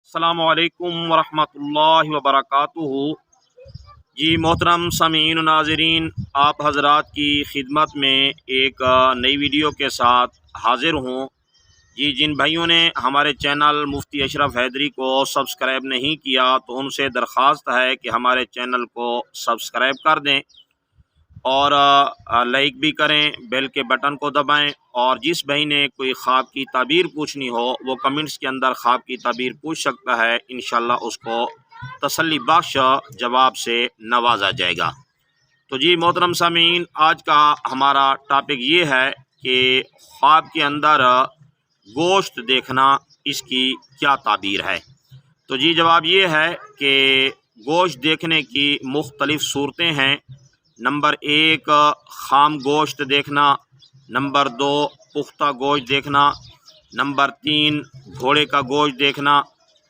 अस्सलामु अलैकुम वरहमतुल्लाहि वबरकातुहू। जी मोहतरम सामीन नाज़रीन, आप हज़रात की खिदमत में एक नई वीडियो के साथ हाज़िर हूँ। जी जिन भाइयों ने हमारे चैनल मुफ्ती अशरफ हैदरी को सब्सक्राइब नहीं किया तो उनसे दरख्वास्त है कि हमारे चैनल को सब्सक्राइब कर दें और लाइक भी करें, बेल के बटन को दबाएं। और जिस भाई ने कोई ख्वाब की ताबीर पूछनी हो वो कमेंट्स के अंदर ख्वाब की ताबीर पूछ सकता है, इंशाल्लाह उसको तसल्ली बख्श जवाब से नवाजा जाएगा। तो जी मोहतरम सामीन, आज का हमारा टॉपिक ये है कि ख्वाब के अंदर गोश्त देखना, इसकी क्या ताबीर है। तो जी जवाब ये है कि गोश्त देखने की मुख्तलिफ़ सूरतें हैं। नंबर 1 खाम गोश्त देखना, नंबर 2 पुख्ता गोश्त देखना, नंबर 3 घोड़े का गोश्त देखना,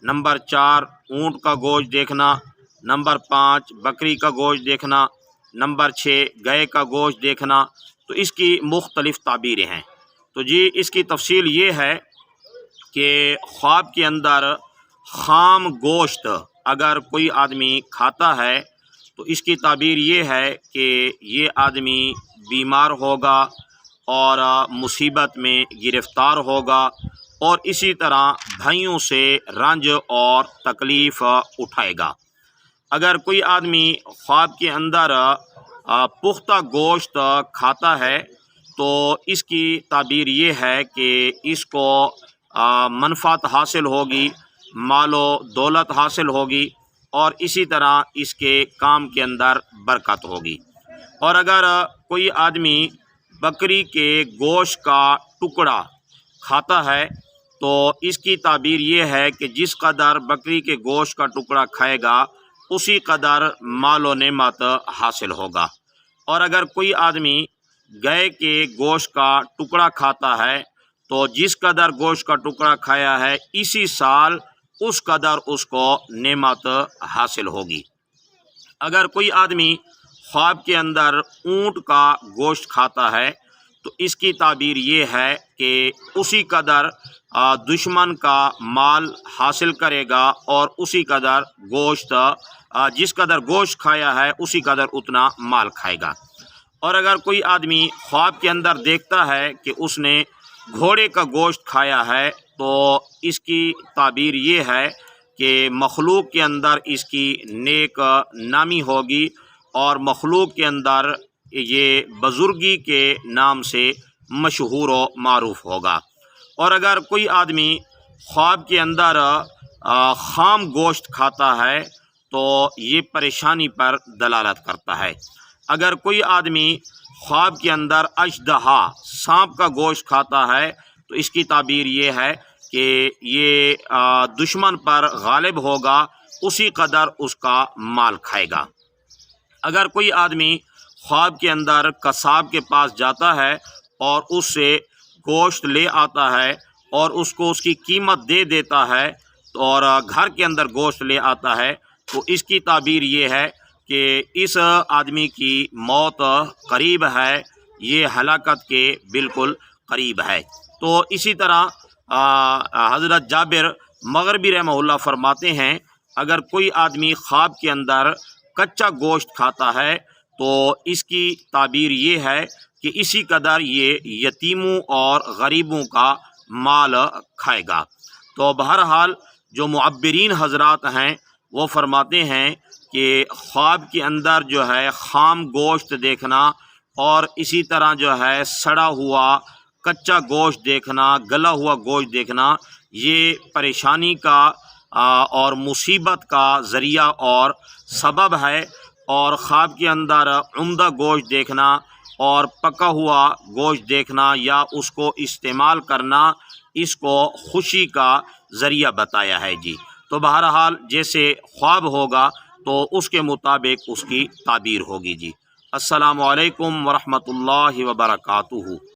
नंबर 4 ऊँट का गोश्त देखना, नंबर 5 बकरी का गोश्त देखना, नंबर 6 गाय का गोश्त देखना। तो इसकी मुख्तलिफ़ ताबीरें हैं। तो जी इसकी तफसील ये है कि ख्वाब के अंदर खाम गोश्त अगर कोई आदमी खाता है तो इसकी ताबीर ये है कि ये आदमी बीमार होगा और मुसीबत में गिरफ़्तार होगा और इसी तरह भाइयों से रंज और तकलीफ़ उठाएगा। अगर कोई आदमी ख्वाब के अंदर पुख्ता गोश्त खाता है तो इसकी ताबीर ये है कि इसको मनफ़ात हासिल होगी, मालो दौलत हासिल होगी और इसी तरह इसके काम के अंदर बरकत होगी। और अगर कोई आदमी बकरी के गोश्त का टुकड़ा खाता है तो इसकी ताबीर ये है कि जिस कदर बकरी के गोश्त का टुकड़ा खाएगा उसी कदर मालो नेमत हासिल होगा। और अगर कोई आदमी गाय के गोश्त का टुकड़ा खाता है तो जिस कदर गोश्त का टुकड़ा खाया है इसी साल उस कदर उसको नेमत हासिल होगी। अगर कोई आदमी ख्वाब के अंदर ऊँट का गोश्त खाता है तो इसकी ताबीर ये है कि उसी कदर दुश्मन का माल हासिल करेगा और उसी कदर गोश्त जिस कदर गोश्त खाया है उसी कदर उतना माल खाएगा। और अगर कोई आदमी ख्वाब के अंदर देखता है कि उसने घोड़े का गोश्त खाया है तो इसकी ताबीर ये है कि मखलूक के अंदर इसकी नेक नामी होगी और मखलूक के अंदर ये बुज़ुर्गी के नाम से मशहूर व मारूफ होगा। और अगर कोई आदमी ख्वाब के अंदर खाम गोश्त खाता है तो ये परेशानी पर दलालत करता है। अगर कोई आदमी ख्वाब के अंदर अजदहा सांप का गोश्त खाता है तो इसकी ताबीर ये है कि ये दुश्मन पर गालिब होगा, उसी कदर उसका माल खाएगा। अगर कोई आदमी ख्वाब के अंदर कसाब के पास जाता है और उससे गोश्त ले आता है और उसको उसकी कीमत दे देता है और घर के अंदर गोश्त ले आता है तो इसकी ताबीर ये है कि इस आदमी की मौत करीब है, ये हलाकत के बिल्कुल करीब है। तो इसी तरह हज़रत जाबिर मग़रिबी रहमहुल्लाह फरमाते हैं, अगर कोई आदमी ख्वाब के अंदर कच्चा गोश्त खाता है तो इसकी ताबीर ये है कि इसी कदर ये यतीमों और गरीबों का माल खाएगा। तो बहरहाल जो मुअब्बिरीन हज़रात हैं वो फरमाते हैं कि ख्वाब के अंदर जो है खाम गोश्त देखना और इसी तरह जो है सड़ा हुआ कच्चा गोश्त देखना, गला हुआ गोश्त देखना, ये परेशानी का और मुसीबत का ज़रिया और सबब है। और ख्वाब के अंदर उम्दा गोश्त देखना और पका हुआ गोश्त देखना या उसको इस्तेमाल करना, इसको खुशी का ज़रिया बताया है जी। तो बहरहाल जैसे ख्वाब होगा तो उसके मुताबिक उसकी ताबीर होगी जी। अस्सलामु अलैकुम वरहमतुल्लाहि वबरकातुहू।